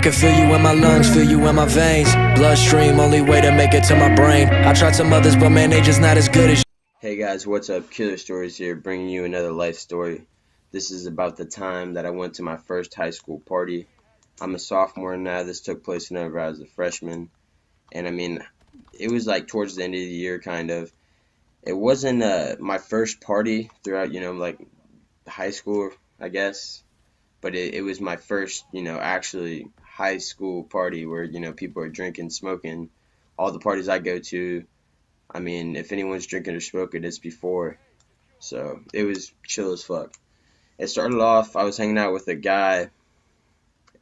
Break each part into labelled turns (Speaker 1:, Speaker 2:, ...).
Speaker 1: can feel you in my lungs, feel you in my veins. Bloodstream, only way to make it to my brain. I tried some others, but man, they just not as good as.
Speaker 2: Hey guys, what's up? Killer Stories here, bringing you another life story. This is about the time that I went to my first high school party. I'm a sophomore now. This took place whenever I was a freshman. And I mean, it was like towards the end of the year, kind of. It wasn't my first party throughout, like high school, I guess. But it was my first, actually high school party where, people are drinking, smoking. All the parties I go to, I mean, if anyone's drinking or smoking, it's before. So it was chill as fuck. It started off, I was hanging out with a guy,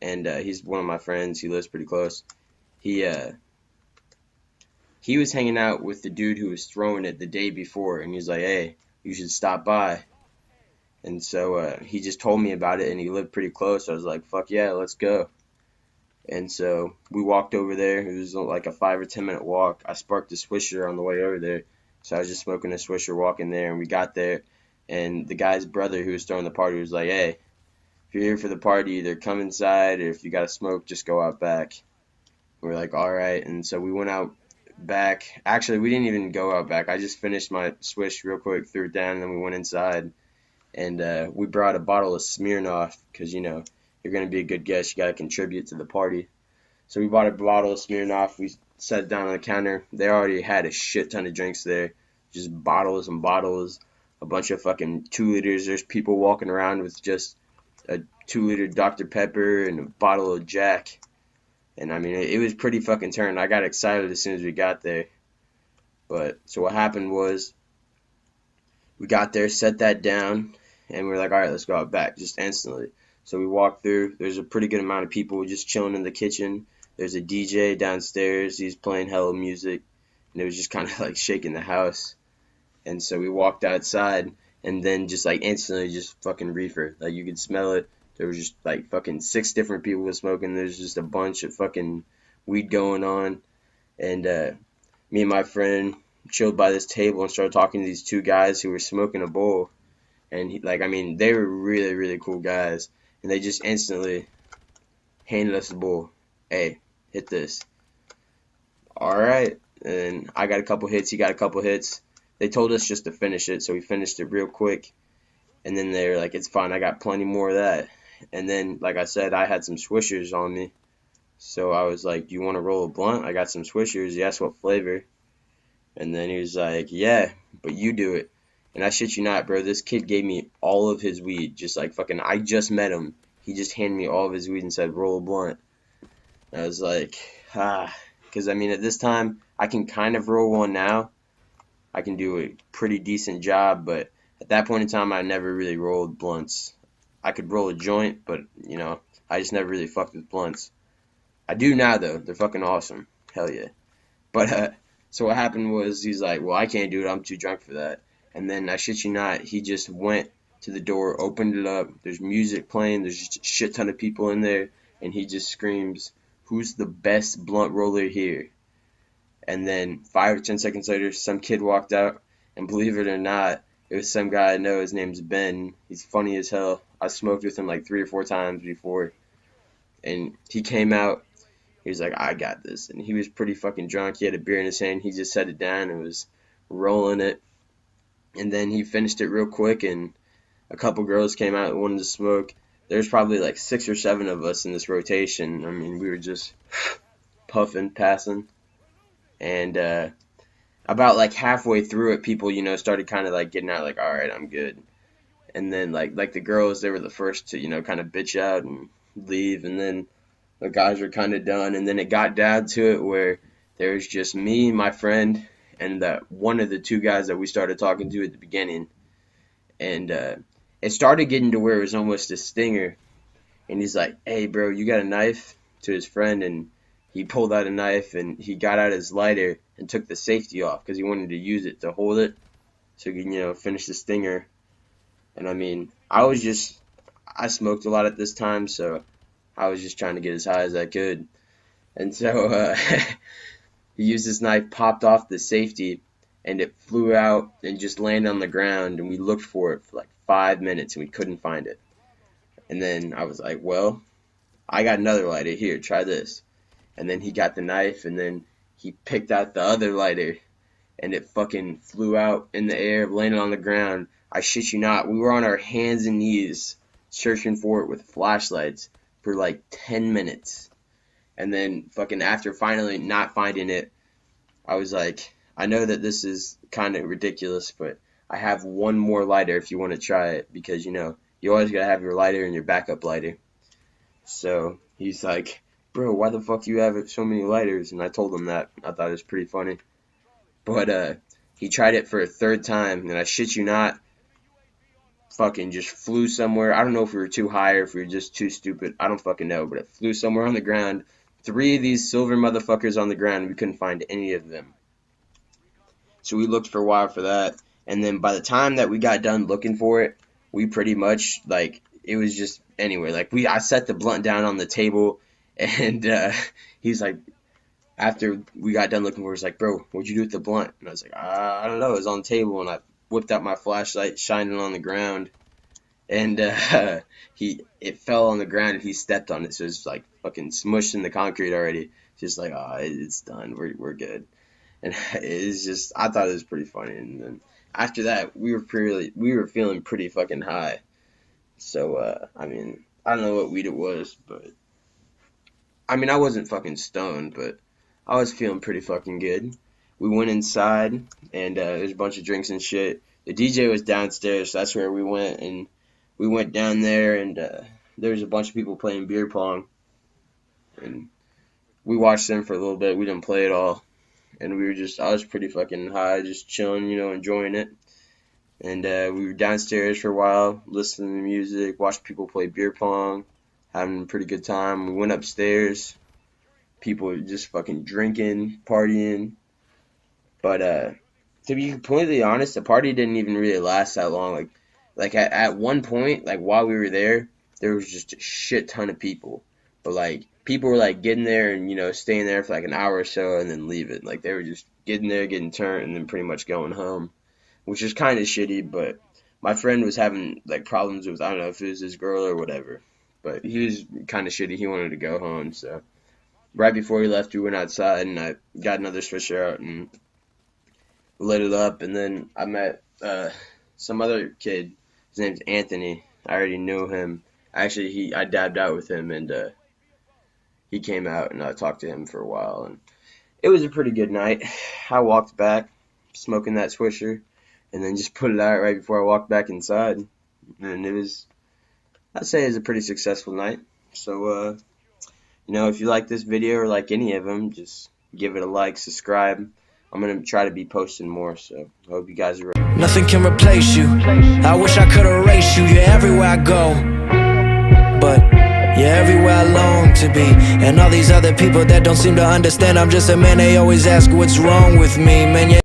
Speaker 2: and he's one of my friends. He lives pretty close. He was hanging out with the dude who was throwing it the day before, and he's like, hey, you should stop by. And so he just told me about it, and he lived pretty close. I was like, fuck yeah, let's go. And so we walked over there. It was like a 5 or 10 minute walk. I sparked a Swisher on the way over there. So I was just smoking a Swisher walking there, and we got there. And the guy's brother who was throwing the party was like, hey, if you're here for the party, either come inside, or if you got to smoke, just go out back. We were like, all right. And so we went out back. Actually, we didn't even go out back. I just finished my Swish real quick, threw it down, and then we went inside. And we brought a bottle of Smirnoff because, you're going to be a good guest. You got to contribute to the party. So we bought a bottle of Smirnoff. We set it down on the counter. They already had a shit ton of drinks there. Just bottles and bottles. A bunch of fucking 2 liters. There's people walking around with just a 2-liter Dr. Pepper and a bottle of Jack. And I mean, it was pretty fucking turned. I got excited as soon as we got there. But so what happened was we got there, set that down, and we were like, all right, let's go out back just instantly. So we walked through. There's a pretty good amount of people just chilling in the kitchen. There's a DJ downstairs. He's playing hella music, and it was just kind of like shaking the house. And so we walked outside, and then just like instantly just fucking reefer. Like you could smell it. There was just like fucking 6 different people smoking. There's just a bunch of fucking weed going on. And me and my friend chilled by this table and started talking to these 2 guys who were smoking a bowl. And they were really, really cool guys. And they just instantly handed us the bowl. Hey, hit this. All right. And I got a couple hits. He got a couple hits. They told us just to finish it, so we finished it real quick. And then they were like, it's fine. I got plenty more of that. And then, like I said, I had some Swishers on me. So I was like, do you want to roll a blunt? I got some Swishers. He asked what flavor. And then he was like, yeah, but you do it. And I shit you not, bro, this kid gave me all of his weed. Just like fucking, I just met him. He just handed me all of his weed and said, roll a blunt. And I was like, because I mean, at this time, I can kind of roll one now. I can do a pretty decent job, but at that point in time, I never really rolled blunts. I could roll a joint, but, I just never really fucked with blunts. I do now, though. They're fucking awesome. Hell yeah. But, so what happened was, he's like, well, I can't do it. I'm too drunk for that. And then, I shit you not, he just went to the door, opened it up. There's music playing. There's just a shit ton of people in there. And he just screams, who's the best blunt roller here? And then 5 or 10 seconds later, some kid walked out. And believe it or not, it was some guy I know. His name's Ben. He's funny as hell. I smoked with him like 3 or 4 times before. And he came out. He was like, I got this. And he was pretty fucking drunk. He had a beer in his hand. He just set it down and was rolling it. And then he finished it real quick, and a couple girls came out and wanted to smoke. There's probably like 6 or 7 of us in this rotation. I mean, we were just puffing, passing. And about like halfway through it, people, started kind of like getting out like, all right, I'm good. And then like the girls, they were the first to, kind of bitch out and leave. And then the guys were kind of done. And then it got down to it where there was just me, my friend, and one of the 2 guys that we started talking to at the beginning. And it started getting to where it was almost a stinger. And he's like, hey, bro, you got a knife? To his friend. And he pulled out a knife, and he got out his lighter and took the safety off because he wanted to use it to hold it so he could, finish the stinger. And I mean, I smoked a lot at this time, so I was just trying to get as high as I could. And so he used his knife, popped off the safety, and it flew out and just landed on the ground, and we looked for it for like 5 minutes, and we couldn't find it. And then I was like, well, I got another lighter. Here, try this. And then he got the knife, and then he picked out the other lighter, and it fucking flew out in the air, landed on the ground. I shit you not, we were on our hands and knees searching for it with flashlights for like 10 minutes. And then fucking after finally not finding it, I was like, I know that this is kind of ridiculous, but I have one more lighter if you want to try it, because you know, you always gotta have your lighter and your backup lighter. So he's like, bro, why the fuck do you have so many lighters? And I told him that. I thought it was pretty funny. But he tried it for a third time, and I shit you not, fucking just flew somewhere. I don't know if we were too high or if we were just too stupid. I don't fucking know, but it flew somewhere on the ground. 3 of these silver motherfuckers on the ground. We couldn't find any of them. So we looked for a while for that. And then by the time that we got done looking for it, we pretty much, like, it was just, anyway, like, I set the blunt down on the table, and he's like, after we got done looking for it, he's like, bro, what'd you do with the blunt? And I was like, I don't know, it was on the table, and I whipped out my flashlight, shining on the ground, and it fell on the ground, and he stepped on it, so it's like fucking smushed in the concrete already. Just like, it's done, we're good. And it's just, I thought it was pretty funny. And then after that, we were feeling pretty fucking high. So I mean, I don't know what weed it was, but I mean, I wasn't fucking stoned, but I was feeling pretty fucking good. We went inside, and there's a bunch of drinks and shit. The DJ was downstairs, so that's where we went, and we went down there, and there was a bunch of people playing beer pong, and we watched them for a little bit. We didn't play at all, and I was pretty fucking high, just chilling, you know, enjoying it. And we were downstairs for a while, listening to music, watched people play beer pong, having a pretty good time. We went upstairs, people were just fucking drinking, partying. But to be completely honest, the party didn't even really last that long. Like at one point, like while we were there was just a shit ton of people. But like people were like getting there and, you know, staying there for like an hour or so and then leaving. Like they were just getting there, getting turned, and then pretty much going home, which is kind of shitty. But my friend was having like problems with, I don't know if it was his girl or whatever, but he was kind of shitty. He wanted to go home, so right before he left, we went outside and I got another switcher out and lit it up. And then I met some other kid. His name's Anthony. I already knew him. Actually, I dabbed out with him, and he came out, and I talked to him for a while, and it was a pretty good night. I walked back, smoking that swisher, and then just put it out right before I walked back inside, and I'd say it was a pretty successful night. So, you know, if you like this video or like any of them, just give it a like, subscribe. I'm going to try to be posting more, so I hope you guys are ready.
Speaker 1: Nothing can replace you. I wish I could erase you. You're everywhere I go, but you're everywhere I long to be. And all these other people that don't seem to understand, I'm just a man, they always ask what's wrong with me, man.